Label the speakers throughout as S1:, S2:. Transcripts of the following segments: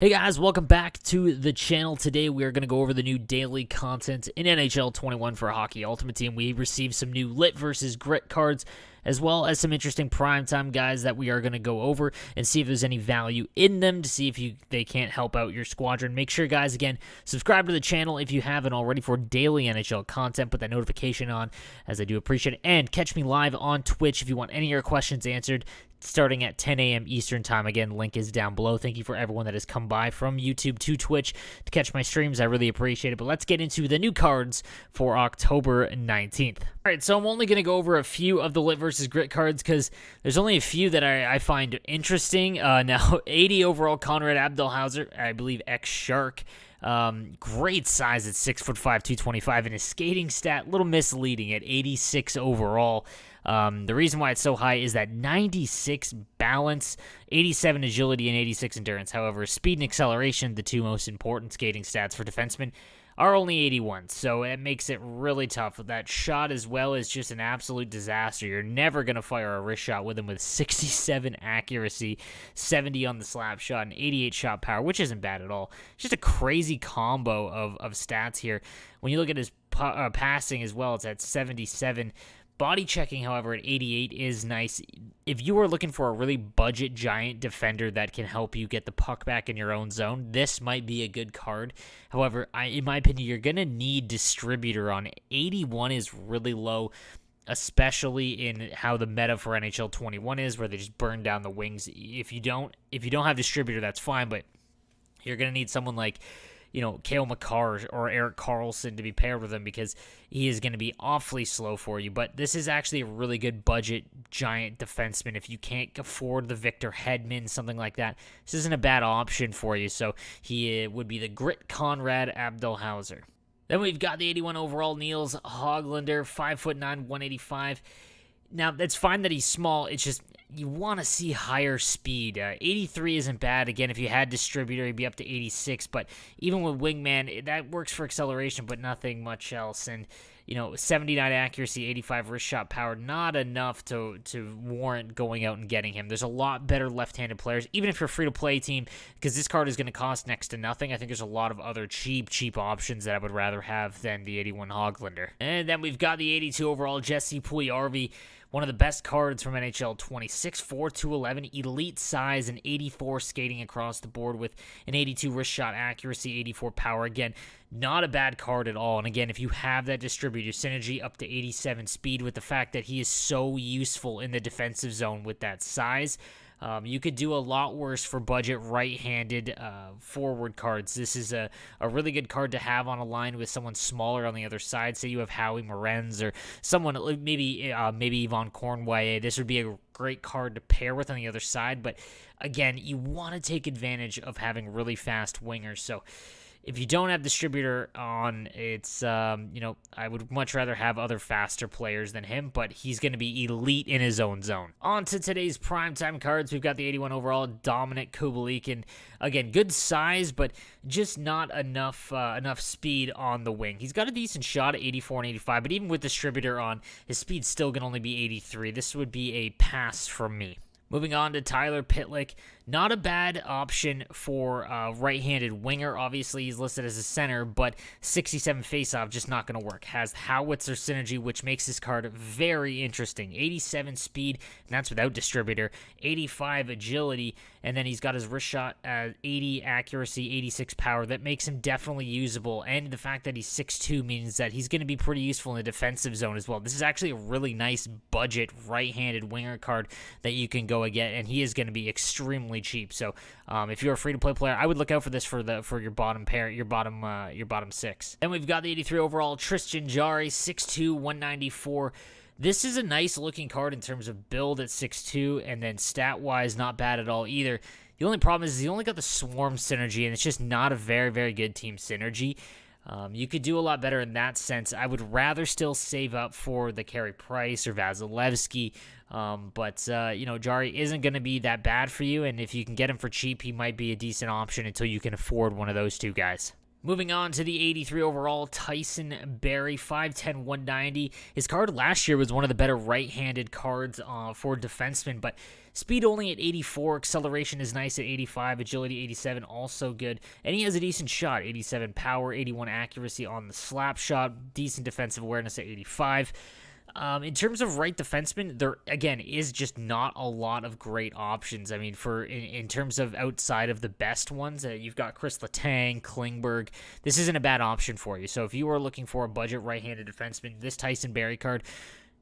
S1: Hey guys, welcome back to the channel. Today we are going to go over the new daily content in NHL 21 for Hockey Ultimate Team. We received some new Lit versus Grit cards, as well as some interesting Primetime guys that we are going to go over and see if there's any value in them, to see if they can't help out your squadron. Make sure, guys, again, subscribe to the channel if you haven't already for daily NHL content. Put that notification on, as I do appreciate it. And catch me live on Twitch if you want any of your questions answered, starting at 10 a.m. Eastern Time. Again, link is down below. Thank you for everyone that has come by from YouTube to Twitch to catch my streams. I really appreciate it. But let's get into the new cards for October 19th. All right, so I'm only going to go over a few of the Lit versus Grit cards because there's only a few that I find interesting. Now, 80 overall Conrad Abdulhauser, I believe ex-Shark. Great size at 6'5", 225, and his skating stat, a little misleading at 86 overall. The reason why it's so high is that 96 balance, 87 agility, and 86 endurance. However, speed and acceleration, the two most important skating stats for defensemen, are only 81, so it makes it really tough. That shot as well is just an absolute disaster. You're never going to fire a wrist shot with him with 67 accuracy, 70 on the slap shot, and 88 shot power, which isn't bad at all. It's just a crazy combo of stats here. When you look at his passing as well, it's at 77. Body checking, however, at 88 is nice. If you are looking for a really budget giant defender that can help you get the puck back in your own zone, this might be a good card. However, in my opinion, you're going to need distributor on. 81 is really low, especially in how the meta for NHL 21 is, where they just burn down the wings. If you don't have distributor, that's fine, but you're going to need someone like, Cale Makar or Erik Karlsson to be paired with him, because he is going to be awfully slow for you. But this is actually a really good budget giant defenseman. If you can't afford the Victor Hedman, something like that, this isn't a bad option for you. So he would be the Grit Conrad Abdulhauser. Then we've got the 81 overall Nils Hoglander, 5'9", 185. Now, that's fine that he's small. It's just you want to see higher speed. 83 isn't bad. Again, if you had distributor, he'd be up to 86. But even with wingman, that works for acceleration, but nothing much else. And 79 accuracy, 85 wrist shot power, not enough to warrant going out and getting him. There's a lot better left-handed players, even if you're a free-to-play team, because this card is going to cost next to nothing. I think there's a lot of other cheap options that I would rather have than the 81 Hoglander. And then we've got the 82 overall Jesse Puljujarvi, one of the best cards from NHL 26, 4'4", 211, elite size, and 84 skating across the board with an 82 wrist shot accuracy, 84 power. Again, not a bad card at all. And again, if you have that distributor synergy up to 87 speed, with the fact that he is so useful in the defensive zone with that size, you could do a lot worse for budget right-handed forward cards. This is a really good card to have on a line with someone smaller on the other side. Say you have Howie Morenz or someone, maybe Yvonne Cornway. This would be a great card to pair with on the other side. But again, you want to take advantage of having really fast wingers. So if you don't have distributor on, it's, I would much rather have other faster players than him, but he's going to be elite in his own zone. On to today's primetime cards. We've got the 81 overall Dominik Kubalik, and again, good size, but just not enough speed on the wing. He's got a decent shot at 84 and 85, but even with distributor on, his speed's still going to only be 83. This would be a pass from me. Moving on to Tyler Pitlick. Not a bad option for a right-handed winger. Obviously, he's listed as a center, but 67 faceoff, just not going to work. Has howitzer synergy, which makes this card very interesting. 87 speed, and that's without distributor. 85 agility, and then he's got his wrist shot at 80 accuracy, 86 power. That makes him definitely usable, and the fact that he's 6'2" means that he's going to be pretty useful in the defensive zone as well. This is actually a really nice budget right-handed winger card that you can go and get, and he is going to be extremely cheap. So if you're a free-to-play player, I would look out for this for your bottom pair, your bottom six. Then we've got the 83 overall Tristan Jarry, 6'2", 194. This is a nice looking card in terms of build at 6'2", and then stat-wise, not bad at all either. The only problem is he only got the Swarm synergy, and it's just not a very, very good team synergy. You could do a lot better in that sense. I would rather still save up for the Carey Price or Vasilevsky, but Jarry isn't going to be that bad for you, and if you can get him for cheap, he might be a decent option until you can afford one of those two guys. Moving on to the 83 overall, Tyson Barrie, 5'10", 190. His card last year was one of the better right-handed cards for defensemen, but speed only at 84, acceleration is nice at 85, agility 87, also good. And he has a decent shot, 87 power, 81 accuracy on the slap shot, decent defensive awareness at 85. In terms of right defensemen, there again is just not a lot of great options. I mean, in terms of outside of the best ones, you've got Chris Letang, Klingberg. This isn't a bad option for you. So if you are looking for a budget right-handed defenseman, this Tyson Barrie card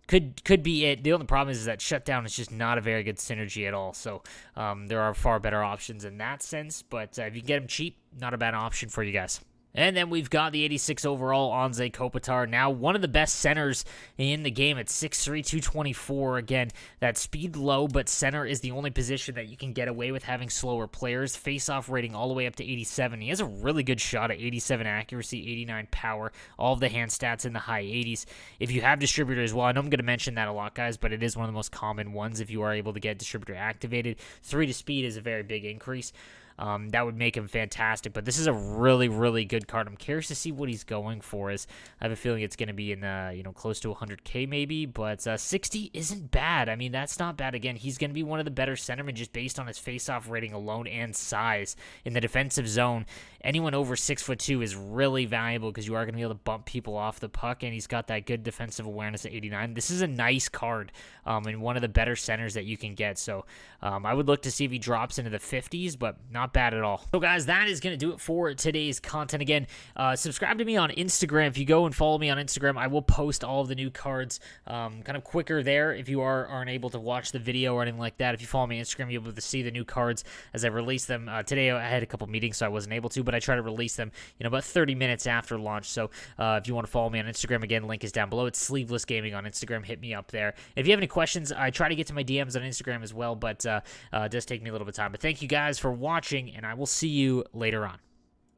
S1: could be it. The only problem is that shutdown is just not a very good synergy at all. So there are far better options in that sense. But if you can get him cheap, not a bad option for you guys. And then we've got the 86 overall Anze Kopitar, now one of the best centers in the game at 6'3", 224. Again, that speed low, but center is the only position that you can get away with having slower players. Face-off rating all the way up to 87. He has a really good shot at 87 accuracy, 89 power, all of the hand stats in the high 80s. If you have distributor as well, I know I'm going to mention that a lot, guys, but it is one of the most common ones if you are able to get distributor activated. 3 to speed is a very big increase. That would make him fantastic, but this is a really, really good card. I'm curious to see what he's going for. I have a feeling it's going to be in close to 100K maybe, but 60 isn't bad. I mean, that's not bad. Again, he's going to be one of the better centermen just based on his face-off rating alone and size in the defensive zone. Anyone over 6'2" is really valuable because you are going to be able to bump people off the puck, and he's got that good defensive awareness at 89. This is a nice card and one of the better centers that you can get. So I would look to see if he drops into the 50s, but not bad at all. So guys, that is going to do it for today's content. Again, subscribe to me on Instagram. If you go and follow me on Instagram, I will post all of the new cards kind of quicker there if you aren't able to watch the video or anything like that. If you follow me on Instagram, you'll be able to see the new cards as I release them. Today I had a couple meetings, so I wasn't able to, but I try to release them about 30 minutes after launch. So if you want to follow me on Instagram, again, link is down below. It's Sleeveless Gaming on Instagram. Hit me up there. If you have any questions, I try to get to my DMs on Instagram as well, but it does take me a little bit of time. But thank you guys for watching, and I will see you later on.